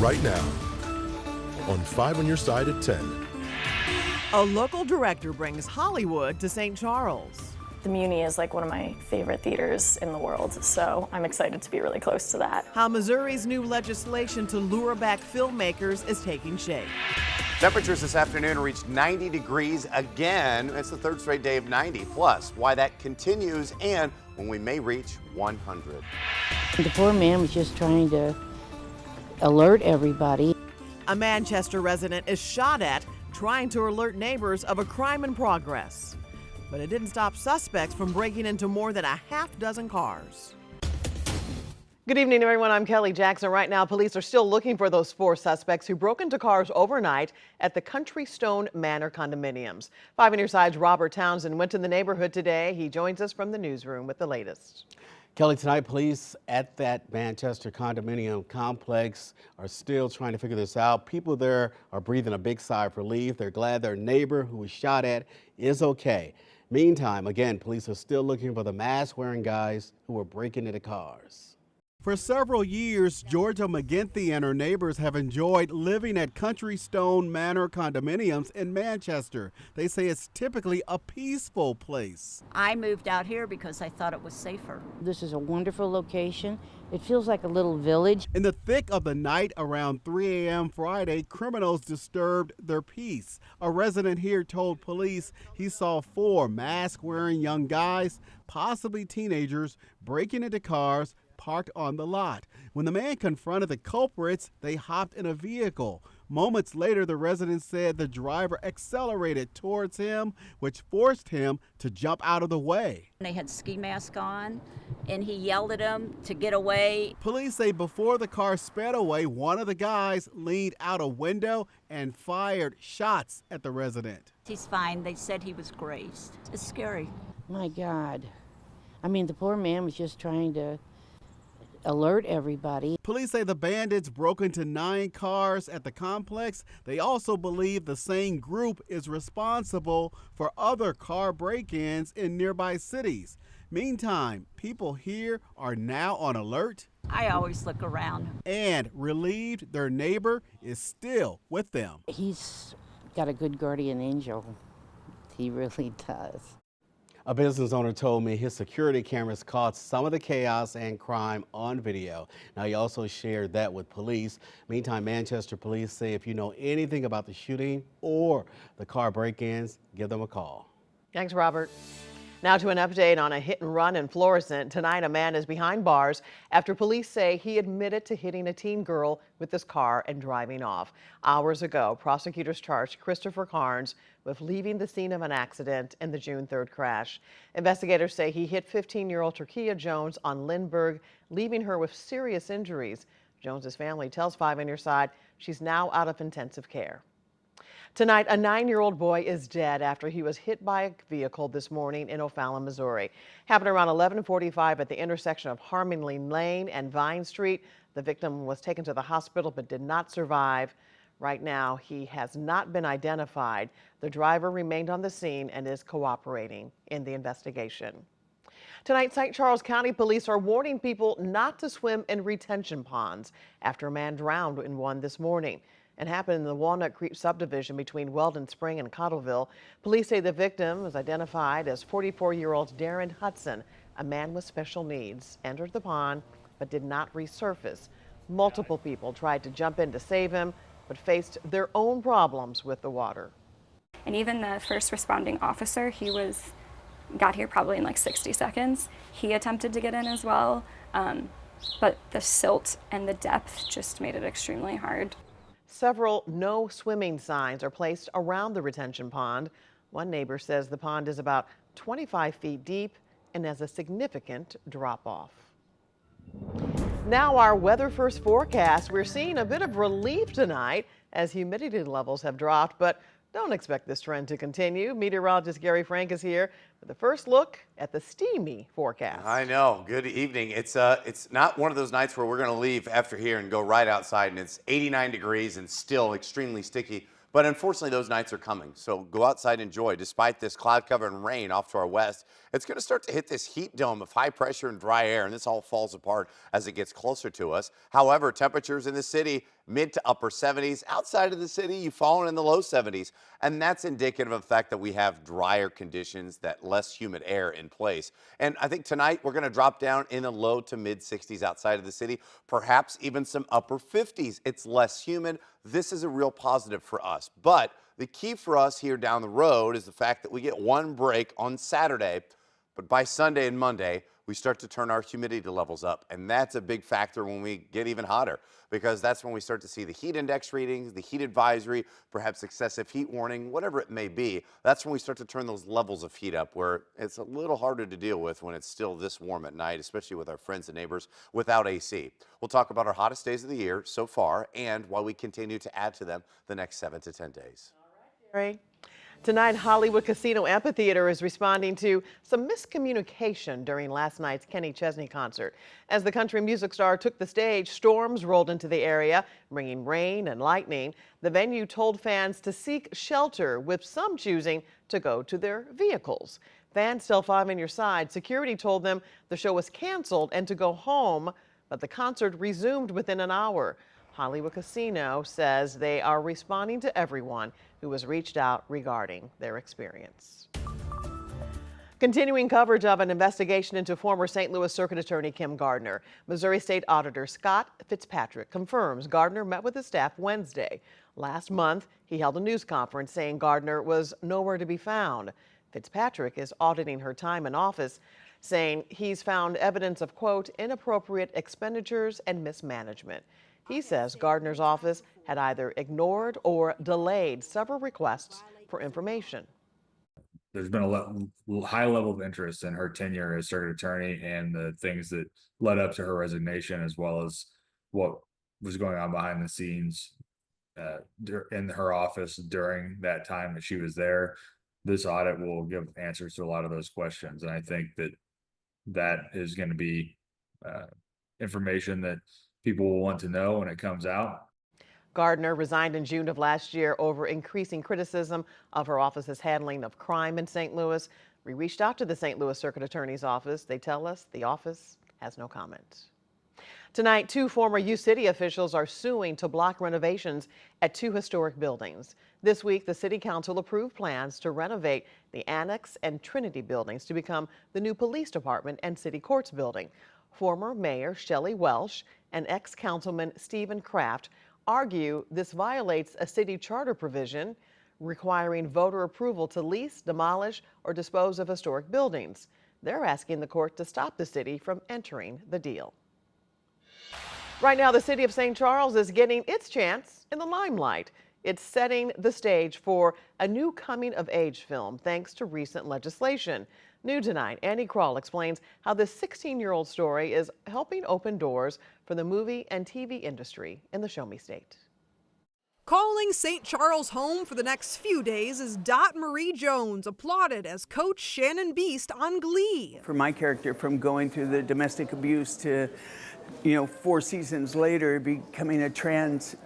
right now on 5 on Your Side at 10. A local director brings Hollywood to St. Charles. The Muni is like one of my favorite theaters in the world, so I'm excited to be really close to that. How Missouri's new legislation to lure back filmmakers is taking shape. Temperatures this afternoon reached 90 degrees again. It's the third straight day of 90. Plus, why that continues and when we may reach 100. The poor man was just trying to alert everybody. A Manchester resident is shot at trying to alert neighbors of a crime in progress. But it didn't stop suspects from breaking into more than a half dozen cars. Good evening, everyone. I'm Kelly Jackson. Right now, police are still looking for those 4 suspects who broke into cars overnight at the Country Stone Manor condominiums. 5 on Your Side's Robert Townsend went to the neighborhood today. He joins us from the newsroom with the latest. Kelly, tonight police at that Manchester condominium complex are still trying to figure this out. People there are breathing a big sigh of relief. They're glad their neighbor who was shot at is okay. Meantime, again, police are still looking for the mask-wearing guys who were breaking into cars. For several years, Georgia McGinty and her neighbors have enjoyed living at Country Stone Manor condominiums in Manchester. They say it's typically a peaceful place. I moved out here because I thought it was safer. This is a wonderful location. It feels like a little village. In the thick of the night around 3 a.m. Friday, criminals disturbed their peace. A resident here told police he saw 4 mask-wearing young guys, possibly teenagers, breaking into cars parked on the lot. When the man confronted the culprits, they hopped in a vehicle. Moments later, the resident said the driver accelerated towards him, which forced him to jump out of the way. They had ski mask on, and he yelled at them to get away. Police say before the car sped away, one of the guys leaned out a window and fired shots at the resident. He's fine. They said he was grazed. It's scary. My God. I mean, the poor man was just trying to alert everybody. Police say the bandits broke into 9 cars at the complex. They also believe the same group is responsible for other car break-ins in nearby cities. Meantime, people here are now on alert I always look around. and relieved their neighbor is still with them. He's got a good guardian angel. He really does. A business owner told me his security cameras caught some of the chaos and crime on video. Now, he also shared that with police. Meantime, Manchester police say if you know anything about the shooting or the car break-ins, give them a call. Thanks, Robert. Now to an update on a hit and run in Florissant. Tonight, a man is behind bars after police say he admitted to hitting a teen girl with his car and driving off. Hours ago, prosecutors charged Christopher Carnes with leaving the scene of an accident in the June 3rd crash. Investigators say he hit 15-year-old Turkia Jones on Lindbergh, leaving her with serious injuries. Jones's family tells 5 on Your Side she's now out of intensive care. Tonight, a 9-year-old boy is dead after he was hit by a vehicle this morning in O'Fallon, Missouri. Happened around 11:45 at the intersection of Harmony Lane and Vine Street. The victim was taken to the hospital but did not survive. Right now, he has not been identified. The driver remained on the scene and is cooperating in the investigation. Tonight, St. Charles County Police are warning people not to swim in retention ponds after a man drowned in one this morning. It happened in the Walnut Creek subdivision between Weldon Spring and Cottleville. Police say the victim was identified as 44-year-old Darren Hudson, a man with special needs, entered the pond but did not resurface. Multiple people tried to jump in to save him but faced their own problems with the water. And even the first responding officer, got here probably in like 60 seconds. He attempted to get in as well, but the silt and the depth just made it extremely hard. Several no swimming signs are placed around the retention pond. One neighbor says the pond is about 25 feet deep and has a significant drop-off. Now our weather first forecast. We're seeing a bit of relief tonight as humidity levels have dropped, but don't expect this trend to continue. Meteorologist Gary Frank is here with the first look at the steamy forecast. I know. Good evening. It's not one of those nights where we're going to leave after here and go right outside and it's 89 degrees and still extremely sticky. But unfortunately, those nights are coming. So go outside and enjoy. Despite this cloud cover and rain off to our west, It's going to start to hit this heat dome of high pressure and dry air, and this all falls apart as it gets closer to us. However, temperatures in the city, mid to upper 70s. Outside of the city, you've fallen in the low 70s, and that's indicative of the fact that we have drier conditions, that less humid air in place. And I think tonight we're going to drop down in the low to mid 60s outside of the city, perhaps even some upper 50s. It's less humid. This is a real positive for us. But the key for us here down the road is the fact that we get one break on Saturday, but by Sunday and Monday, we start to turn our humidity levels up. And that's a big factor when we get even hotter, because that's when we start to see the heat index readings, the heat advisory, perhaps excessive heat warning, whatever it may be. That's when we start to turn those levels of heat up, where it's a little harder to deal with when it's still this warm at night, especially with our friends and neighbors without AC. We'll talk about our hottest days of the year so far and why we continue to add to them the next 7 to 10 days. Tonight, Hollywood Casino Amphitheater is responding to some miscommunication during last night's Kenny Chesney concert. As the country music star took the stage, storms rolled into the area, bringing rain and lightning. The venue told fans to seek shelter, with some choosing to go to their vehicles. Fans tell 5 on Your Side security told them the show was canceled and to go home, but the concert resumed within an hour. Hollywood Casino says they are responding to everyone who has reached out regarding their experience. Continuing coverage of an investigation into former St. Louis Circuit Attorney Kim Gardner. Missouri State Auditor Scott Fitzpatrick confirms Gardner met with his staff Wednesday. Last month, he held a news conference saying Gardner was nowhere to be found. Fitzpatrick is auditing her time in office, saying he's found evidence of, quote, inappropriate expenditures and mismanagement. He says Gardner's office had either ignored or delayed several requests for information. There's been a high level of interest in her tenure as circuit attorney and the things that led up to her resignation, as well as what was going on behind the scenes in her office during that time that she was there. This audit will give answers to a lot of those questions, and I think that is going to be information that people will want to know when it comes out. Gardner resigned in June of last year over increasing criticism of her office's handling of crime in St. Louis. We reached out to the St. Louis Circuit Attorney's office. They tell us the office has no comment. Tonight, 2 former U-City officials are suing to block renovations at 2 historic buildings. This week, the City Council approved plans to renovate the Annex and Trinity buildings to become the new Police Department and City Courts building. Former Mayor Shelley Welsh and ex-councilman Stephen Kraft argue this violates a city charter provision requiring voter approval to lease, demolish, or dispose of historic buildings. They're asking the court to stop the city from entering the deal. Right now, the city of St. Charles is getting its chance in the limelight. It's setting the stage for a new coming-of-age film thanks to recent legislation. New tonight, Annie Kroll explains how this 16-year-old story is helping open doors for the movie and TV industry in the Show Me State. Calling St. Charles home for the next few days is Dot Marie Jones, applauded as Coach Shannon Beast on Glee. For my character, from going through the domestic abuse to, 4 seasons later, becoming a trans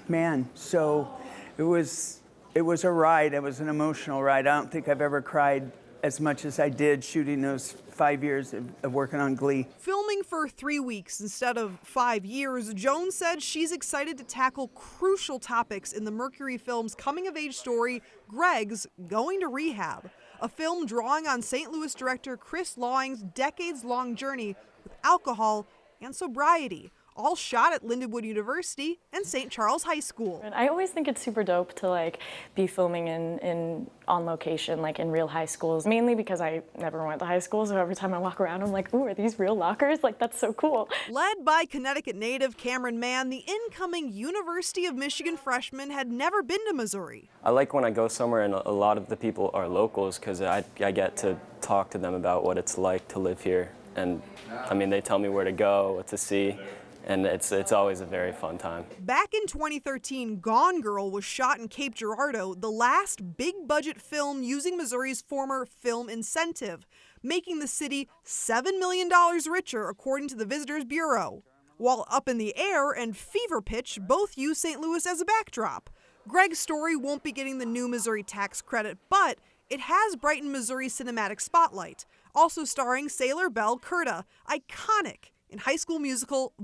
man. So it was a ride. It was an emotional ride. I don't think I've ever cried as much as I did shooting those 5 years of working on Glee. Filming for 3 weeks instead of 5 years, Jones said she's excited to tackle crucial topics in the Mercury film's coming-of-age story, Greg's Going to Rehab, a film drawing on St. Louis director Chris Lawing's decades-long journey with alcohol and sobriety, all shot at Lindenwood University and St. Charles High School. And I always think it's super dope to be filming in on location, in real high schools, mainly because I never went to high school, so every time I walk around I'm like, ooh, are these real lockers? That's so cool. Led by Connecticut native Cameron Mann, the incoming University of Michigan freshman had never been to Missouri. I like when I go somewhere and a lot of the people are locals, because I get to talk to them about what it's like to live here. And they tell me where to go, what to see. And it's always a very fun time. Back in 2013, Gone Girl was shot in Cape Girardeau, the last big-budget film using Missouri's former film incentive, making the city $7 million richer, according to the Visitors Bureau. While Up in the Air and Fever Pitch both use St. Louis as a backdrop. Greg's story won't be getting the new Missouri tax credit, but it has brightened Missouri's cinematic spotlight. Also starring Sailor Belle Curta, iconic in High School Musical,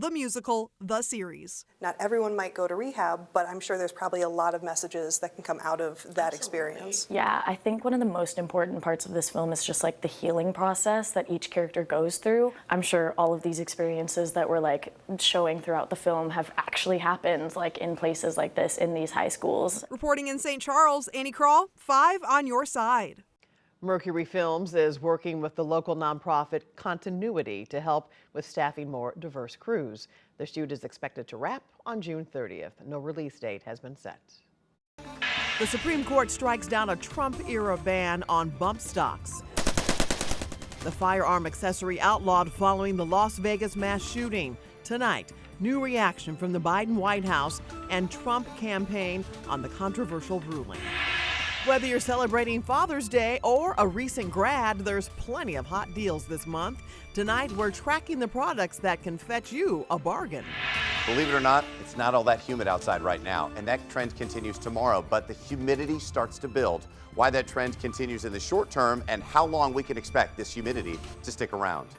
the series. Not everyone might go to rehab, but I'm sure there's probably a lot of messages that can come out of that experience. Yeah, I think one of the most important parts of this film is just like the healing process that each character goes through. I'm sure all of these experiences that we're like showing throughout the film have actually happened like in places like this in these high schools. Reporting in St. Charles, Annie Crawl, 5 on your side. Mercury Films is working with the local nonprofit Continuity to help with staffing more diverse crews. The shoot is expected to wrap on June 30th. No release date has been set. The Supreme Court strikes down a Trump-era ban on bump stocks. The firearm accessory outlawed following the Las Vegas mass shooting. Tonight, new reaction from the Biden White House and Trump campaign on the controversial ruling. Whether you're celebrating Father's Day or a recent grad, there's plenty of hot deals this month. Tonight, we're tracking the products that can fetch you a bargain. Believe it or not, it's not all that humid outside right now, and that trend continues tomorrow, but the humidity starts to build. Why that trend continues in the short term and how long we can expect this humidity to stick around.